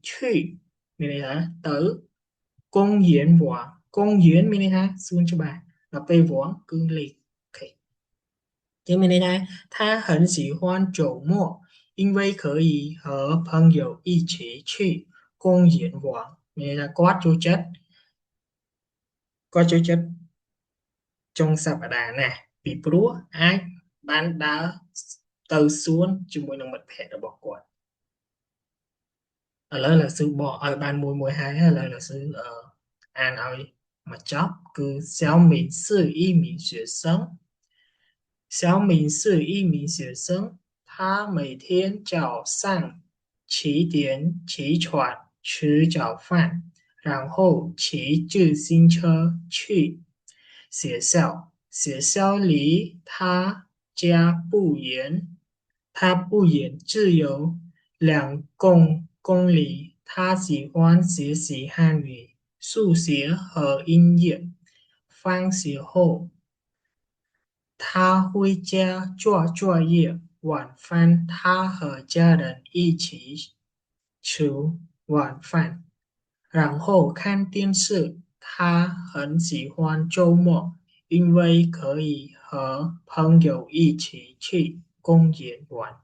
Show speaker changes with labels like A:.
A: 去 mình là tới công diễn võ công diễn mình ha xuân cho bà là tây võ cương lịch OK 这边呢，他很喜欢周末，因为可以和朋友一起去公园玩。Này là có chú chất trong sạp đà nè, bị bố ai bán đá từ xuống chung với nông mật phẹt ở bỏ quạt. Ở đây là sự bỏ ở bàn mùi mùi hai hay là sự an ơi mà chóp cứ xéo mình sư y mình学生小敏是一名学生，她每天早上7点起床吃早饭，然后骑自行车去学校。学校离她家不远，她不远，只有2公里。她喜欢学习汉语、数学和音乐。放学后。他回家做作业，晚饭他和家人一起吃晚饭，然后看电视。他很喜欢周末，因为可以和朋友一起去公园玩。